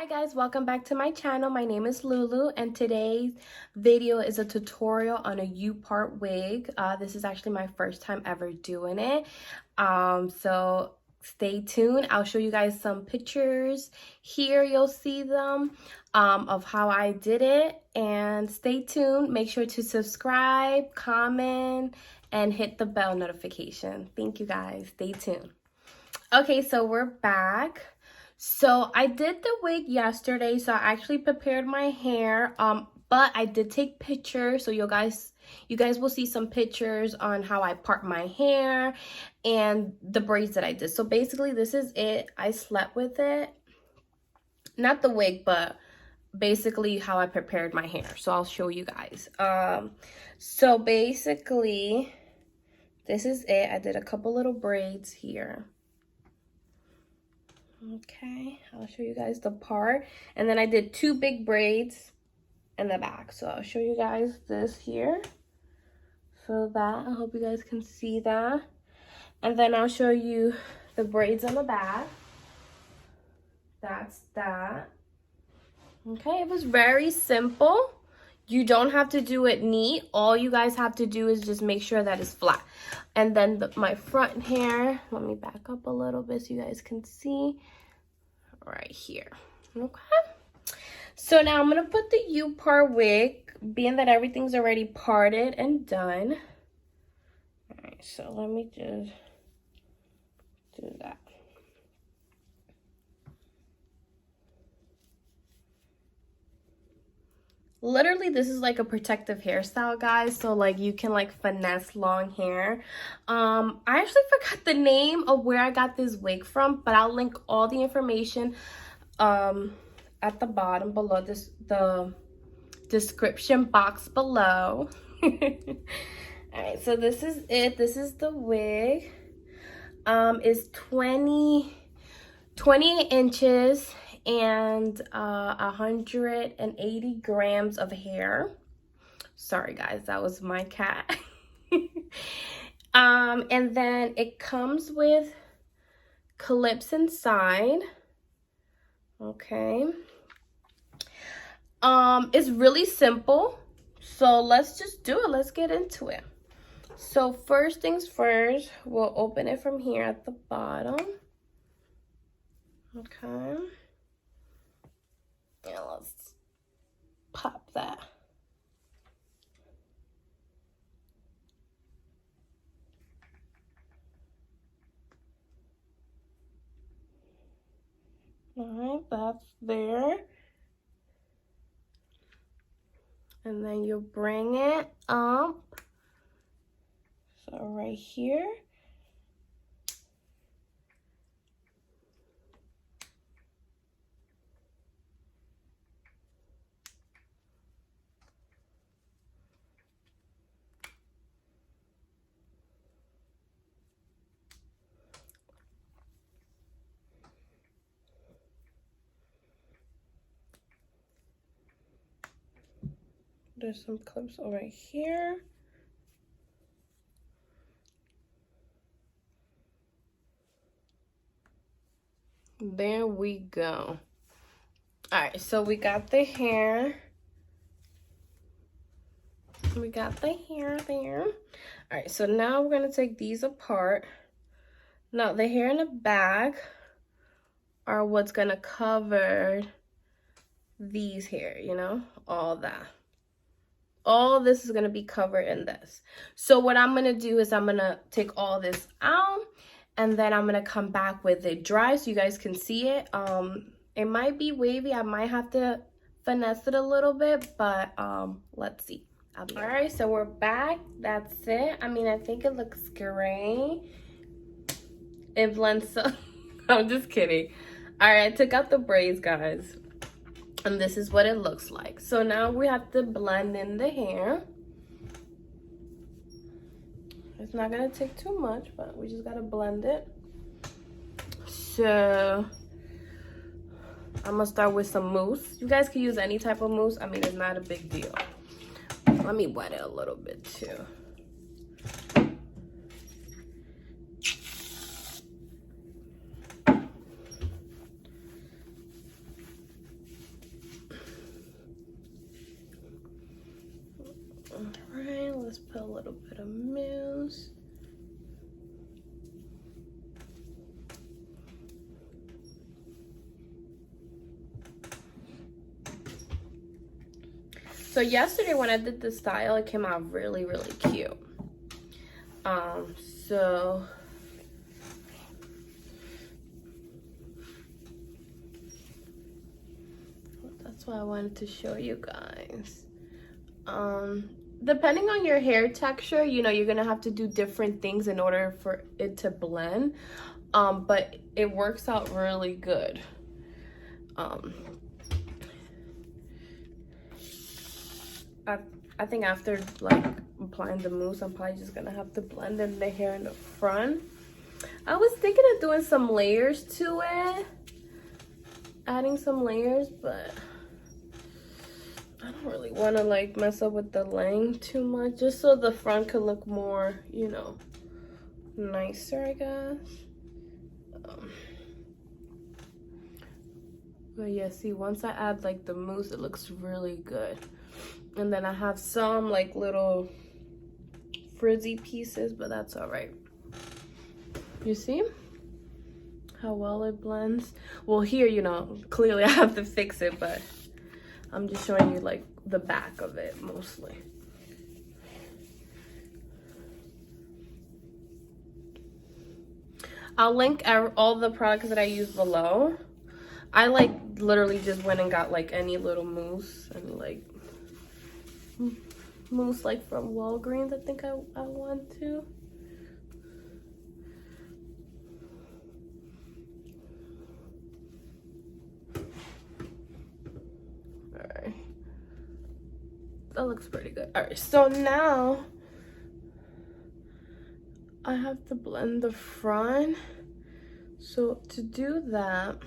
Hi guys, welcome back to my channel. My name is Lulu and today's video is a tutorial on a U-part wig. This is actually my first time ever doing it. So stay tuned. I'll show you guys some pictures here. You'll see them of how I did it, and stay tuned. Make sure to subscribe, comment, and hit the bell notification. Thank you guys. Stay tuned. Okay, so we're back. So I did the wig yesterday, so I actually prepared my hair, but I did take pictures, so you guys will see some pictures on how I part my hair and the braids that I did. So basically this is it. I slept with it, not the wig, but basically how I prepared my hair. So I'll show you guys. So basically this is it. I did a couple little braids here. Okay, I'll show you guys the part, and then I did two big braids in the back. So I'll show you guys this here. So that, I hope you guys can see that. And then I'll show you the braids on the back. That's that. Okay, it was very simple. You don't have to do it neat. All you guys have to do is just make sure that it's flat. And then my front hair, let me back up a little bit so you guys can see right here. Okay, so now I'm gonna put the U-part wig, being that everything's already parted and done. All right, so let me just do that. Literally, this is like a protective hairstyle, guys, so like you can like finesse long hair. I actually forgot the name of where I got this wig from, but I'll link all the information at the bottom below, the description box below. All right, so this is it. This is the wig. It's 28 inches and 180 grams of hair. Sorry guys, that was my cat. And then it comes with clips inside. Okay, it's really simple, so let's just do it. Let's get into it. So first things first, we'll open it from here at the bottom. Okay, yeah, let's pop that. All right, that's there. And then you bring it up. So right here. There's some clips over here. There we go. All right, so we got the hair. We got the hair there. All right, so now we're gonna take these apart. Now the hair in the back are what's gonna cover these hair, you know, all that. All this is gonna be covered in this. So what I'm gonna do is I'm gonna take all this out, and then I'm gonna come back with it dry so you guys can see it. It might be wavy. I might have to finesse it a little bit, but let's see. All right, so we're back. That's it. I mean, I think it looks great. It blends so I'm just kidding. All right, I took out the braids, guys, and this is what it looks like. So now we have to blend in the hair. It's not gonna take too much, but we just gotta blend it. So I'm gonna start with some mousse. You guys can use any type of mousse. I mean, it's not a big deal. Let me wet it a little bit too. little bit of mousse. So yesterday when I did the style, it came out really, really cute. So that's why I wanted to show you guys. Depending on your hair texture, you know, you're gonna have to do different things in order for it to blend. But it works out really good. I think after like applying the mousse, I'm probably just gonna have to blend in the hair in the front. I was thinking of doing some layers to it, adding some layers, but I don't really want to like mess up with the length too much, just so the front could look more, you know, nicer, I guess. But yeah, see, once I add like the mousse, it looks really good. And then I have some like little frizzy pieces, but that's all right. You see how well it blends? Well, here, you know, clearly I have to fix it, but I'm just showing you like the back of it mostly. I'll link all the products that I use below. I like literally just went and got like any little mousse and like mousse like from Walgreens, I think I want to. Alright. That looks pretty good. Alright, so now I have to blend the front. So to do that,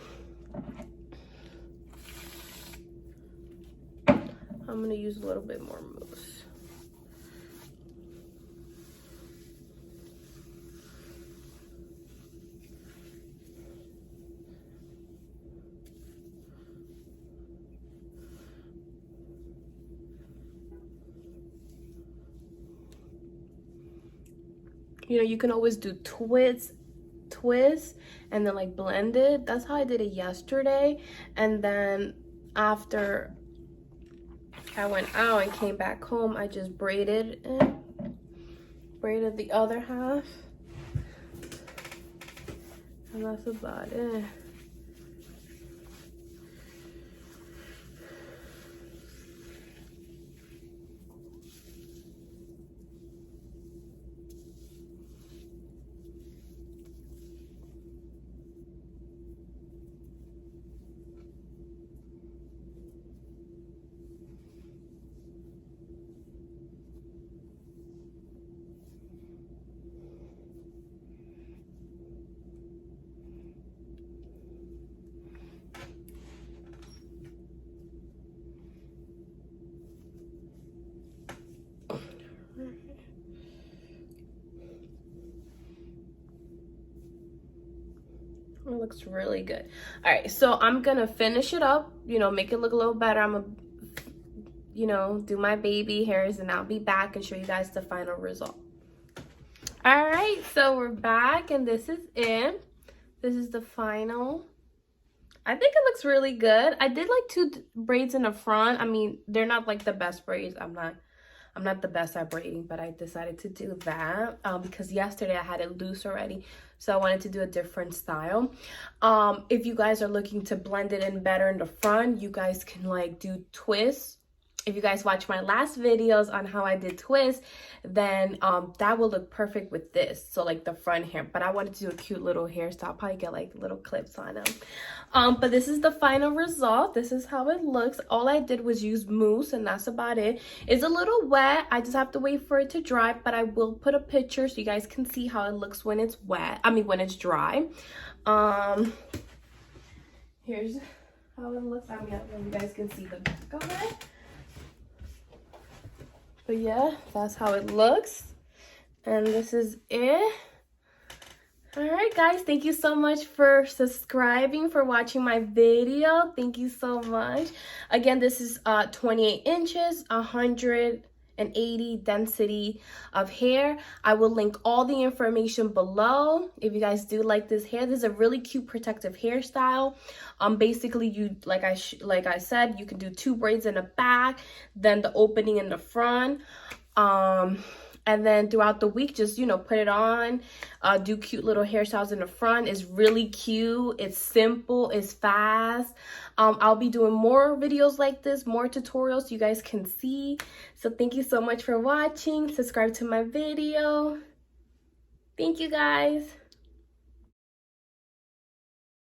I'm gonna use a little bit more mousse. You know, you can always do twist, and then like blend it. That's how I did it yesterday. And then after I went out and came back home, I just braided it. Braided the other half. And that's about it. It looks really good. All right, so I'm gonna finish it up, you know, make it look a little better. I'm gonna, you know, do my baby hairs, and I'll be back and show you guys the final result. All right, so we're back, and this is it. This is the final. I think it looks really good. I did like 2 braids in the front. I mean, they're not like the best braids. I'm not the best at braiding, but I decided to do that because yesterday I had it loose already. So I wanted to do a different style. If you guys are looking to blend it in better in the front, you guys can like do twists. If you guys watch my last videos on how I did twists, then that will look perfect with this. So like the front hair, but I wanted to do a cute little hairstyle. I'll probably get like little clips on them. But this is the final result. This is how it looks. All I did was use mousse, and that's about it. It's a little wet. I just have to wait for it to dry, but I will put a picture so you guys can see how it looks when it's wet. I mean, when it's dry. Here's how it looks. I mean, you guys can see the back of it. But yeah, that's how it looks. And this is it. All right, guys, thank you so much for subscribing, for watching my video. Thank you so much. Again, this is 28 inches, 100 and 80 density of hair. I will link all the information below if you guys do like this hair. This is a really cute protective hairstyle. Basically, you like I said, you can do 2 braids in the back, then the opening in the front. And then throughout the week, just, you know, put it on, do cute little hairstyles in the front. It's really cute. It's simple. It's fast. I'll be doing more videos like this, more tutorials so you guys can see. So thank you so much for watching. Subscribe to my video. Thank you guys.